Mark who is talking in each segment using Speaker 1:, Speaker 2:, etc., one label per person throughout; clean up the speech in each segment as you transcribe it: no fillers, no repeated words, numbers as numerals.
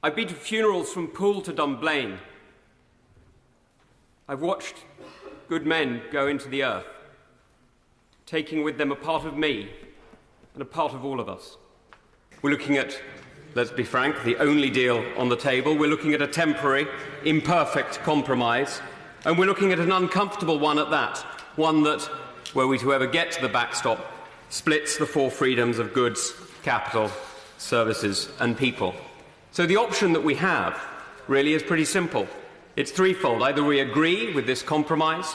Speaker 1: I've been to funerals from Poole to Dunblane. I've watched good men go into the earth, taking with them a part of me and a part of all of us. We're looking at, let's be frank, the only deal on the table. We're looking at a temporary, imperfect compromise, and we're looking at an uncomfortable one at that, one that, were we to ever get to the backstop, splits the four freedoms of goods, capital, services and people. So the option that we have really is pretty simple. It's threefold. Either we agree with this compromise,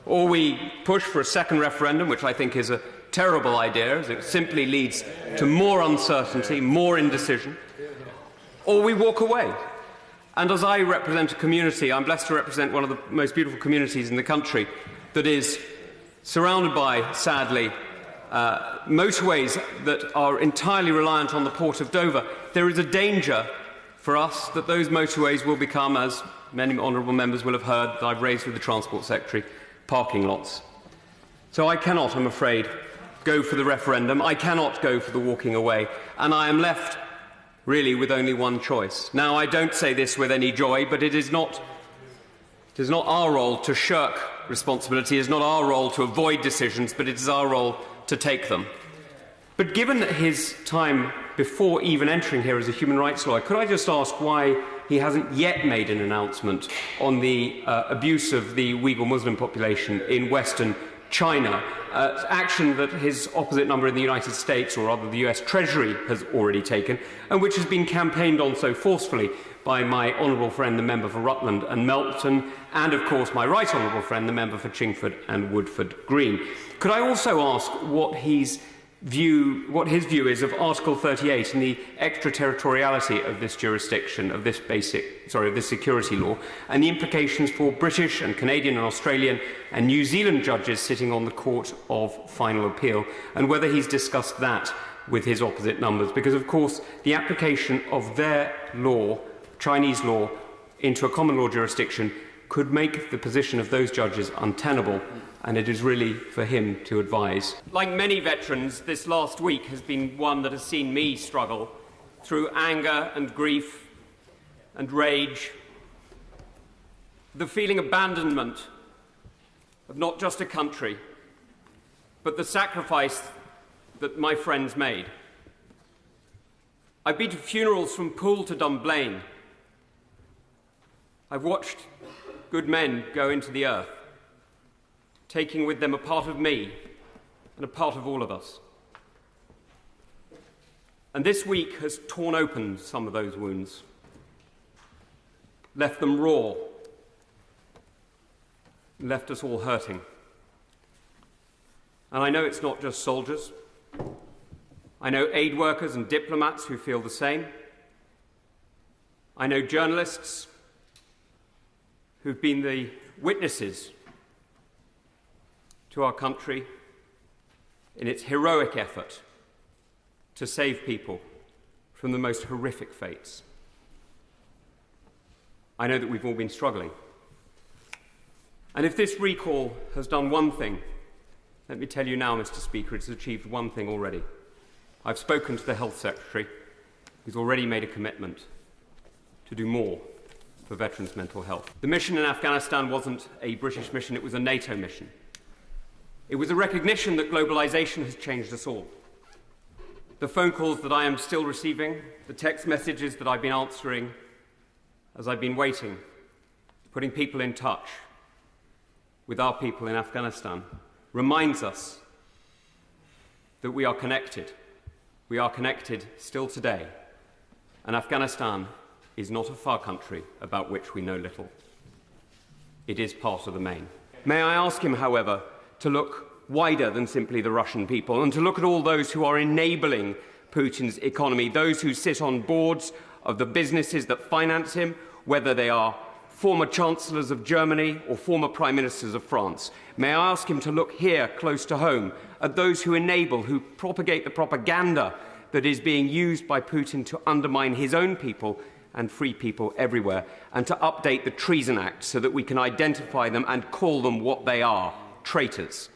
Speaker 1: or we push for a second referendum, which I think is a terrible idea, as it simply leads to more uncertainty, more indecision, or we walk away. And as I represent a community, I'm blessed to represent one of the most beautiful communities in the country that is surrounded by, sadly, motorways that are entirely reliant on the port of Dover. There is a danger for us that those motorways will become, as many honourable members will have heard that I've raised with the Transport Secretary, parking lots. So I cannot, I'm afraid, go for the referendum. I cannot go for the walking away. And I am left, really, with only one choice. Now, I don't say this with any joy, but it is not our role to shirk responsibility. It is not our role to avoid decisions, but it is our role to take them. But given his time before even entering here as a human rights lawyer, could I just ask why he hasn't yet made an announcement on the abuse of the Uyghur Muslim population in Western China, action that his opposite number in the United States, or rather the US Treasury, has already taken, and which has been campaigned on so forcefully by my honourable friend, the member for Rutland and Melton, and of course my right honourable friend, the member for Chingford and Woodford Green. Could I also ask what his view is of Article 38 and the extraterritoriality of this jurisdiction, of this security law, and the implications for British and Canadian and Australian and New Zealand judges sitting on the Court of Final Appeal, and whether he's discussed that with his opposite numbers? Because, of course, the application of their law, Chinese law, into a common law jurisdiction could make the position of those judges untenable, and it is really for him to advise. Like many veterans, this last week has been one that has seen me struggle through anger and grief and rage, the feeling of abandonment of not just a country, but the sacrifice that my friends made. I've been to funerals from Poole to Dunblane. I've watched good men go into the earth, taking with them a part of me and a part of all of us. And this week has torn open some of those wounds, left them raw, left us all hurting. And I know it's not just soldiers. I know aid workers and diplomats who feel the same. I know journalists who've been the witnesses to our country in its heroic effort to save people from the most horrific fates. I know that we've all been struggling. And if this recall has done one thing, let me tell you now, Mr. Speaker, it's achieved one thing already. I've spoken to the Health Secretary, who's already made a commitment to do more for veterans' mental health. The mission in Afghanistan wasn't a British mission, it was a NATO mission. It was a recognition that globalization has changed us all. The phone calls that I am still receiving, the text messages that I've been answering as I've been waiting, putting people in touch with our people in Afghanistan, reminds us that we are connected. We are connected still today, and Afghanistan is not a far country about which we know little. It is part of the main. May I ask him, however, to look wider than simply the Russian people, and to look at all those who are enabling Putin's economy, those who sit on boards of the businesses that finance him, whether they are former chancellors of Germany or former prime ministers of France. May I ask him to look here, close to home, at those who enable, who propagate the propaganda that is being used by Putin to undermine his own people and free people everywhere, and to update the Treason Act so that we can identify them and call them what they are, traitors.